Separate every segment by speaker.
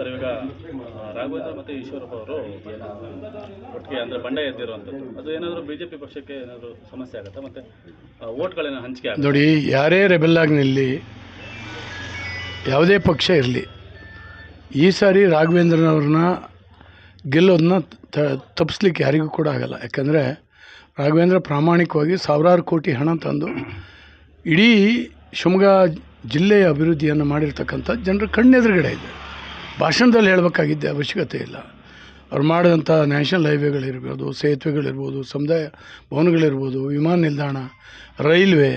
Speaker 1: Sir ಇವಾಗ ರಾಘವೇಂದ್ರ ಮತ್ತು ಈಶ್ವರಪ್ಪ ಅವರು ಒಟ್ಟಿಗೆ ಅಂದರೆ ಬಂಡೆ ಎದ್ದಿರುವಂಥದ್ದು ಅದು ಏನಾದರೂ ಬಿಜೆಪಿ ಪಕ್ಷಕ್ಕೆ ಏನಾದರೂ ಸಮಸ್ಯೆ ಆಗುತ್ತಾ ಮತ್ತು ಓಟ್ಗಳೇನೋ ಹಂಚಿಕೆ ಆಗುತ್ತೆ?
Speaker 2: ನೋಡಿ, ಯಾರೇ ರೆಬೆಲ್ ಆಗಿ ನಿಲ್ಲಿ, ಯಾವುದೇ ಪಕ್ಷ ಇರಲಿ, ಈ ಸಾರಿ ರಾಘವೇಂದ್ರನವ್ರನ್ನ ಗೆಲ್ಲೋದನ್ನ ತಪ್ಪಿಸ್ಲಿಕ್ಕೆ ಯಾರಿಗೂ ಕೂಡ ಆಗಲ್ಲ. ಯಾಕಂದರೆ ರಾಘವೇಂದ್ರ ಪ್ರಾಮಾಣಿಕವಾಗಿ ಸಾವಿರಾರು ಕೋಟಿ ಹಣ ತಂದು ಇಡೀ ಶಿವಮೊಗ್ಗ ಜಿಲ್ಲೆಯ ಅಭಿವೃದ್ಧಿಯನ್ನು ಮಾಡಿರ್ತಕ್ಕಂಥ ಜನರ ಕಣ್ಣೆದುರುಗಡೆ ಇದೆ. ಭಾಷಣದಲ್ಲಿ ಹೇಳಬೇಕಾಗಿದ್ದೆ ಅವಶ್ಯಕತೆ ಇಲ್ಲ. ಅವ್ರು ಮಾಡಿದಂಥ ನ್ಯಾಷನಲ್ ಹೈವೇಗಳಿರ್ಬೋದು, ಸೇತುವೆಗಳಿರ್ಬೋದು, ಸಮುದಾಯ ಭವನಗಳಿರ್ಬೋದು, ವಿಮಾನ ನಿಲ್ದಾಣ, ರೈಲ್ವೆ,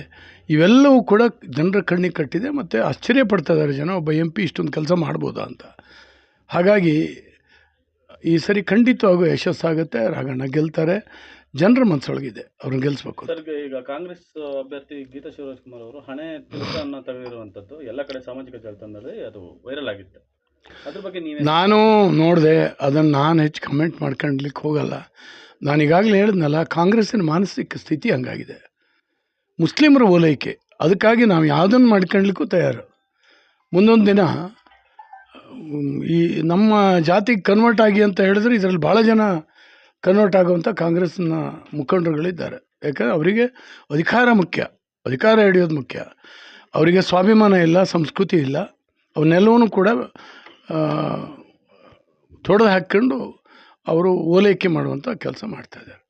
Speaker 2: ಇವೆಲ್ಲವೂ ಕೂಡ ಜನರ ಕಣ್ಣಿಗೆ ಕಟ್ಟಿದೆ. ಮತ್ತು ಆಶ್ಚರ್ಯ ಪಡ್ತಾ ಇದ್ದಾರೆ ಜನ, ಒಬ್ಬ MP ಇಷ್ಟೊಂದು ಕೆಲಸ ಮಾಡ್ಬೋದಾ ಅಂತ. ಹಾಗಾಗಿ ಈ ಸರಿ ಖಂಡಿತವಾಗೂ ಯಶಸ್ಸಾಗುತ್ತೆ. ರಾಘಣ್ಣ ಗೆಲ್ತಾರೆ. ಜನರ ಮನಸ್ಸೊಳಗಿದೆ, ಅವ್ರನ್ನ ಗೆಲ್ಲಿಸ್ಬೇಕು.
Speaker 1: ಸರ್, ಈಗ ಕಾಂಗ್ರೆಸ್ ಅಭ್ಯರ್ಥಿ ಗೀತಾ ಶಿವರಾಜ್ಕುಮಾರ್ ಅವರು ಹಣೆ ತಿಲಕವನ್ನು ತೆಗೆದಿರುವಂಥದ್ದು ಎಲ್ಲ ಕಡೆ ಸಾಮಾಜಿಕ ಜಾಲತಾಣದಲ್ಲಿ ಅದು ವೈರಲ್ ಆಗಿತ್ತು. ಅದ್ರ ಬಗ್ಗೆ
Speaker 2: ನಾನು ನೋಡಿದೆ, ಅದನ್ನು ನಾನು ಹೆಚ್ಚು ಕಮೆಂಟ್ ಮಾಡ್ಕೊಳ್ಳಿಕ್ಕೆ ಹೋಗಲ್ಲ. ನಾನು ಈಗಾಗಲೇ ಹೇಳಿದ್ನಲ್ಲ, ಕಾಂಗ್ರೆಸ್ಸಿನ ಮಾನಸಿಕ ಸ್ಥಿತಿ ಹಂಗಾಗಿದೆ. ಮುಸ್ಲಿಮರ ಓಲೈಕೆ, ಅದಕ್ಕಾಗಿ ನಾವು ಯಾವುದನ್ನು ಮಾಡ್ಕೊಳ್ಳಿಕ್ಕೂ ತಯಾರು. ಮುಂದೊಂದು ದಿನ ಈ ನಮ್ಮ ಜಾತಿಗೆ ಕನ್ವರ್ಟ್ ಆಗಿ ಅಂತ ಹೇಳಿದ್ರೆ ಇದರಲ್ಲಿ ಭಾಳ ಜನ ಕನ್ವರ್ಟ್ ಆಗುವಂಥ ಕಾಂಗ್ರೆಸ್ನ ಮುಖಂಡರುಗಳಿದ್ದಾರೆ. ಯಾಕಂದರೆ ಅವರಿಗೆ ಅಧಿಕಾರ ಮುಖ್ಯ, ಅಧಿಕಾರ ಹಿಡಿಯೋದು ಮುಖ್ಯ. ಅವರಿಗೆ ಸ್ವಾಭಿಮಾನ ಇಲ್ಲ, ಸಂಸ್ಕೃತಿ ಇಲ್ಲ. ಅವನ್ನೆಲ್ಲವೂ ಕೂಡ ತೊಡೆದು ಹಾಕ್ಕೊಂಡು ಅವರು ಓಲೈಕೆ ಮಾಡುವಂಥ ಕೆಲಸ ಮಾಡ್ತಾಯಿದ್ದಾರೆ.